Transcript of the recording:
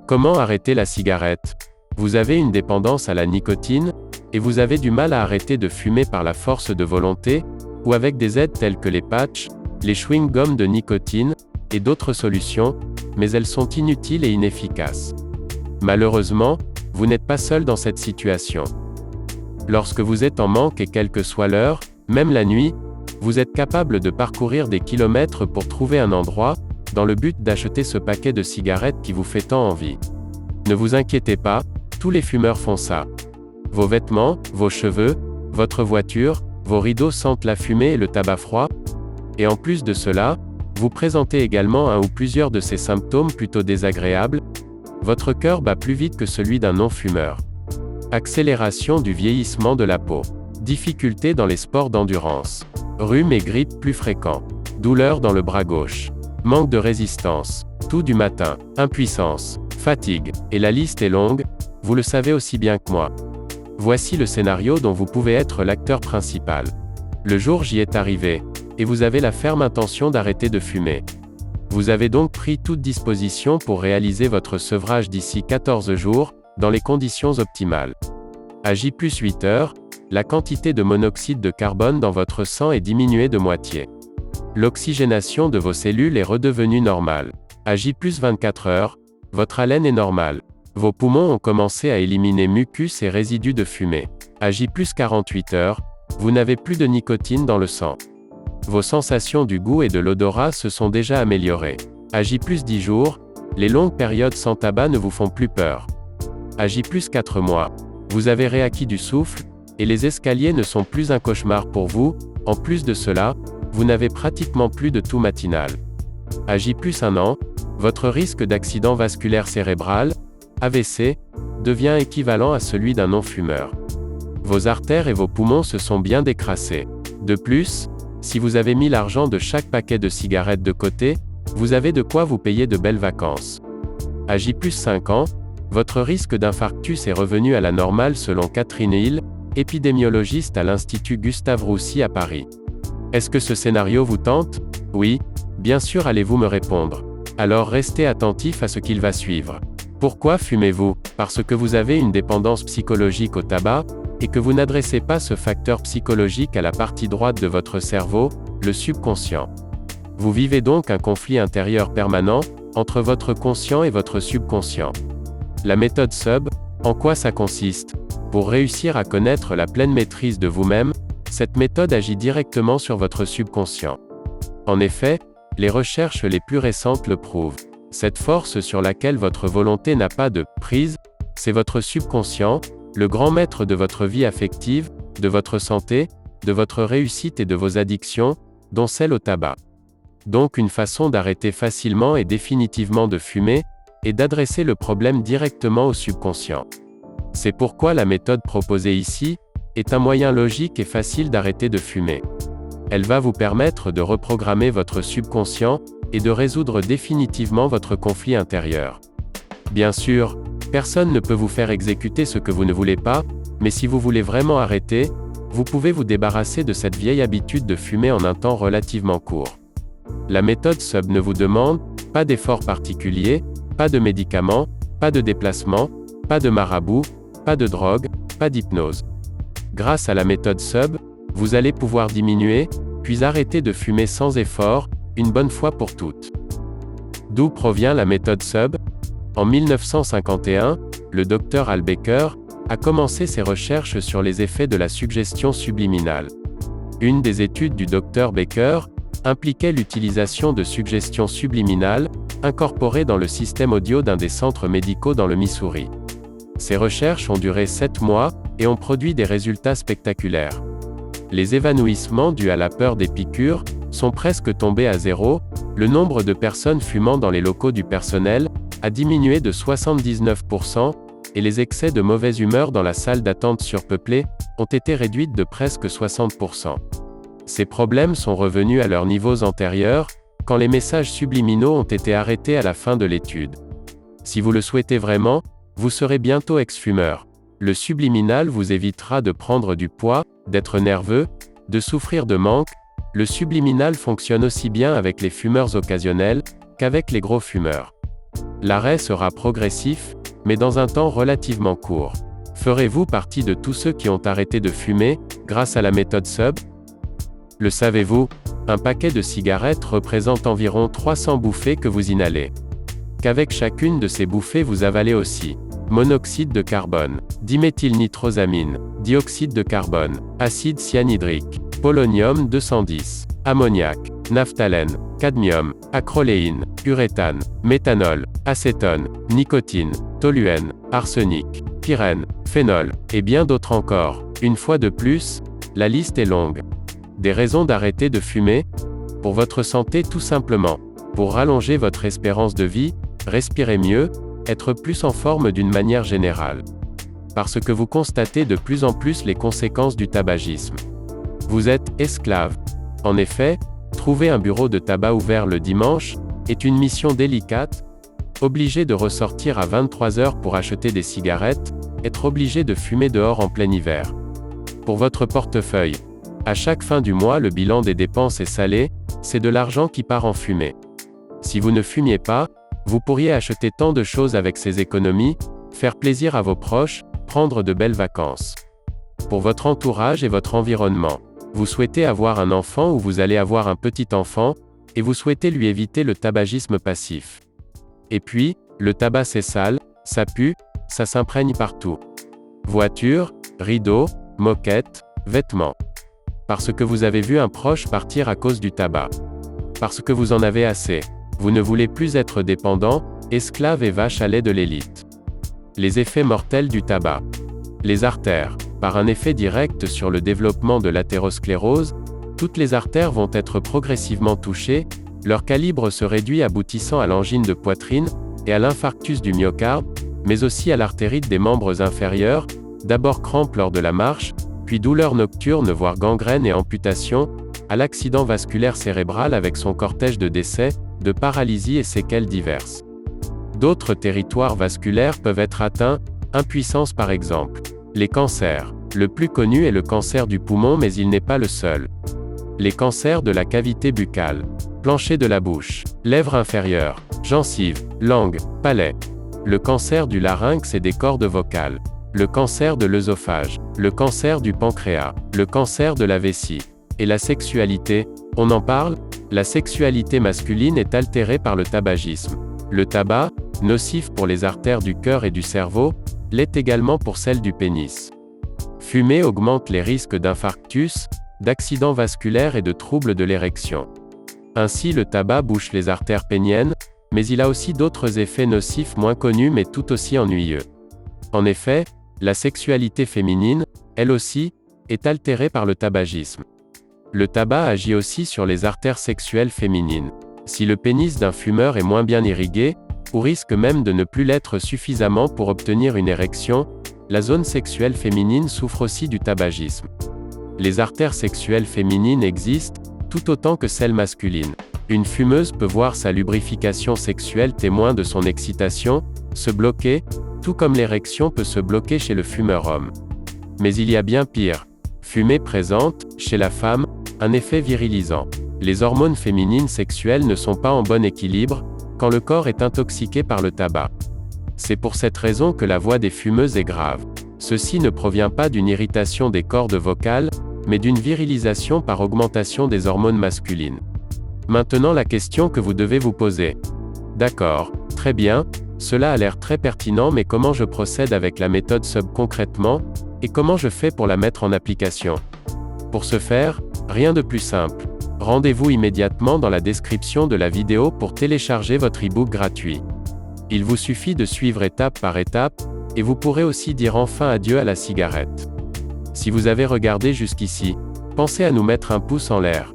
Comment arrêter la cigarette? Vous avez une dépendance à la nicotine, et vous avez du mal à arrêter de fumer par la force de volonté, ou avec des aides telles que les patchs, les chewing-gums de nicotine, et d'autres solutions, mais elles sont inutiles et inefficaces. Malheureusement, vous n'êtes pas seul dans cette situation. Lorsque vous êtes en manque et quelle que soit l'heure, même la nuit, vous êtes capable de parcourir des kilomètres pour trouver un endroit, dans le but d'acheter ce paquet de cigarettes qui vous fait tant envie. Ne vous inquiétez pas, tous les fumeurs font ça. Vos vêtements, vos cheveux, votre voiture, vos rideaux sentent la fumée et le tabac froid. Et en plus de cela, vous présentez également un ou plusieurs de ces symptômes plutôt désagréables. Votre cœur bat plus vite que celui d'un non-fumeur. Accélération du vieillissement de la peau. Difficultés dans les sports d'endurance. Rhume et grippe plus fréquents. Douleurs dans le bras gauche. Manque de résistance. Toux du matin. Impuissance. Fatigue. Et la liste est longue, vous le savez aussi bien que moi. Voici le scénario dont vous pouvez être l'acteur principal. Le jour J est arrivé, et vous avez la ferme intention d'arrêter de fumer. Vous avez donc pris toute disposition pour réaliser votre sevrage d'ici 14 jours, dans les conditions optimales. À J+8 heures, la quantité de monoxyde de carbone dans votre sang est diminuée de moitié. L'oxygénation de vos cellules est redevenue normale. À J+24 heures, votre haleine est normale. Vos poumons ont commencé à éliminer mucus et résidus de fumée. À J+48 heures, vous n'avez plus de nicotine dans le sang. Vos sensations du goût et de l'odorat se sont déjà améliorées. À J+10 jours, les longues périodes sans tabac ne vous font plus peur. À J+4 mois, vous avez réacquis du souffle, et les escaliers ne sont plus un cauchemar pour vous. En plus de cela, vous n'avez pratiquement plus de toux matinale. À J+1 an, votre risque d'accident vasculaire cérébral, AVC, devient équivalent à celui d'un non-fumeur. Vos artères et vos poumons se sont bien décrassés. De plus, si vous avez mis l'argent de chaque paquet de cigarettes de côté, vous avez de quoi vous payer de belles vacances. À J+5 ans, votre risque d'infarctus est revenu à la normale selon Catherine Hill, épidémiologiste à l'Institut Gustave-Roussy à Paris. Est-ce que ce scénario vous tente? Oui, bien sûr, allez-vous me répondre. Alors restez attentif à ce qu'il va suivre. Pourquoi fumez-vous? Parce que vous avez une dépendance psychologique au tabac, et que vous n'adressez pas ce facteur psychologique à la partie droite de votre cerveau, le subconscient. Vous vivez donc un conflit intérieur permanent, entre votre conscient et votre subconscient. La méthode SUB, en quoi ça consiste? Pour réussir à connaître la pleine maîtrise de vous-même, cette méthode agit directement sur votre subconscient. En effet, les recherches les plus récentes le prouvent. Cette force sur laquelle votre volonté n'a pas de prise, c'est votre subconscient, le grand maître de votre vie affective, de votre santé, de votre réussite et de vos addictions, dont celle au tabac. Donc une façon d'arrêter facilement et définitivement de fumer, est d'adresser le problème directement au subconscient. C'est pourquoi la méthode proposée ici, est un moyen logique et facile d'arrêter de fumer. Elle va vous permettre de reprogrammer votre subconscient, et de résoudre définitivement votre conflit intérieur. Bien sûr, personne ne peut vous faire exécuter ce que vous ne voulez pas, mais si vous voulez vraiment arrêter, vous pouvez vous débarrasser de cette vieille habitude de fumer en un temps relativement court. La méthode SUB ne vous demande pas d'effort particulier, pas de médicaments, pas de déplacement, pas de marabout, pas de drogue, pas d'hypnose. Grâce à la méthode SUB, vous allez pouvoir diminuer, puis arrêter de fumer sans effort, une bonne fois pour toutes. D'où provient la méthode SUB? En 1951, le Dr Al Baker a commencé ses recherches sur les effets de la suggestion subliminale. Une des études du Dr Baker impliquait l'utilisation de suggestions subliminales, incorporées dans le système audio d'un des centres médicaux dans le Missouri. Ces recherches ont duré 7 mois, et ont produit des résultats spectaculaires. Les évanouissements dus à la peur des piqûres sont presque tombés à zéro, le nombre de personnes fumant dans les locaux du personnel a diminué de 79%, et les excès de mauvaise humeur dans la salle d'attente surpeuplée ont été réduits de presque 60%. Ces problèmes sont revenus à leurs niveaux antérieurs, quand les messages subliminaux ont été arrêtés à la fin de l'étude. Si vous le souhaitez vraiment, vous serez bientôt ex-fumeur. Le subliminal vous évitera de prendre du poids, d'être nerveux, de souffrir de manque. Le subliminal fonctionne aussi bien avec les fumeurs occasionnels qu'avec les gros fumeurs. L'arrêt sera progressif, mais dans un temps relativement court. Ferez-vous partie de tous ceux qui ont arrêté de fumer, grâce à la méthode SUB? Le savez-vous? Un paquet de cigarettes représente environ 300 bouffées que vous inhalez. Qu'avec chacune de ces bouffées vous avalez aussi monoxyde de carbone, diméthylnitrosamine, dioxyde de carbone, acide cyanhydrique, polonium 210, ammoniac, naphthalène, cadmium, acroléine, uréthane, méthanol, acétone, nicotine, toluène, arsenic, pyrène, phénol, et bien d'autres encore. Une fois de plus, la liste est longue. Des raisons d'arrêter de fumer? Pour votre santé tout simplement. Pour rallonger votre espérance de vie, respirer mieux, être plus en forme d'une manière générale. Parce que vous constatez de plus en plus les conséquences du tabagisme. Vous êtes esclave. En effet, trouver un bureau de tabac ouvert le dimanche est une mission délicate. Obligé de ressortir à 23 heures pour acheter des cigarettes, être obligé de fumer dehors en plein hiver. Pour votre portefeuille, à chaque fin du mois le bilan des dépenses est salé, c'est de l'argent qui part en fumée. Si vous ne fumiez pas, vous pourriez acheter tant de choses avec ces économies, faire plaisir à vos proches, prendre de belles vacances. Pour votre entourage et votre environnement, vous souhaitez avoir un enfant ou vous allez avoir un petit enfant, et vous souhaitez lui éviter le tabagisme passif. Et puis, le tabac c'est sale, ça pue, ça s'imprègne partout. Voiture, rideaux, moquette, vêtements. Parce que vous avez vu un proche partir à cause du tabac. Parce que vous en avez assez. Vous ne voulez plus être dépendant, esclave et vache à lait de l'élite. Les effets mortels du tabac. Les artères. Par un effet direct sur le développement de l'athérosclérose, toutes les artères vont être progressivement touchées, leur calibre se réduit aboutissant à l'angine de poitrine, et à l'infarctus du myocarde, mais aussi à l'artérite des membres inférieurs, d'abord crampes lors de la marche, puis douleurs nocturnes voire gangrène et amputation, à l'accident vasculaire cérébral avec son cortège de décès, de paralysie et séquelles diverses. D'autres territoires vasculaires peuvent être atteints, impuissance par exemple. Les cancers. Le plus connu est le cancer du poumon mais il n'est pas le seul. Les cancers de la cavité buccale, plancher de la bouche, lèvres inférieures, gencives, langue, palais. Le cancer du larynx et des cordes vocales. Le cancer de l'œsophage, le cancer du pancréas, le cancer de la vessie. Et la sexualité, on en parle? La sexualité masculine est altérée par le tabagisme. Le tabac, nocif pour les artères du cœur et du cerveau, l'est également pour celles du pénis. Fumer augmente les risques d'infarctus, d'accidents vasculaires et de troubles de l'érection. Ainsi le tabac bouche les artères péniennes, mais il a aussi d'autres effets nocifs moins connus mais tout aussi ennuyeux. En effet, la sexualité féminine, elle aussi, est altérée par le tabagisme. Le tabac agit aussi sur les artères sexuelles féminines. Si le pénis d'un fumeur est moins bien irrigué, ou risque même de ne plus l'être suffisamment pour obtenir une érection, la zone sexuelle féminine souffre aussi du tabagisme. Les artères sexuelles féminines existent, tout autant que celles masculines. Une fumeuse peut voir sa lubrification sexuelle témoin de son excitation, se bloquer, tout comme l'érection peut se bloquer chez le fumeur homme. Mais il y a bien pire. Fumer présente, chez la femme, un effet virilisant. Les hormones féminines sexuelles ne sont pas en bon équilibre, quand le corps est intoxiqué par le tabac. C'est pour cette raison que la voix des fumeuses est grave. Ceci ne provient pas d'une irritation des cordes vocales, mais d'une virilisation par augmentation des hormones masculines. Maintenant la question que vous devez vous poser. D'accord, très bien, cela a l'air très pertinent mais comment je procède avec la méthode SUB concrètement, et comment je fais pour la mettre en application? Pour ce faire, rien de plus simple. Rendez-vous immédiatement dans la description de la vidéo pour télécharger votre e-book gratuit. Il vous suffit de suivre étape par étape, et vous pourrez aussi dire enfin adieu à la cigarette. Si vous avez regardé jusqu'ici, pensez à nous mettre un pouce en l'air.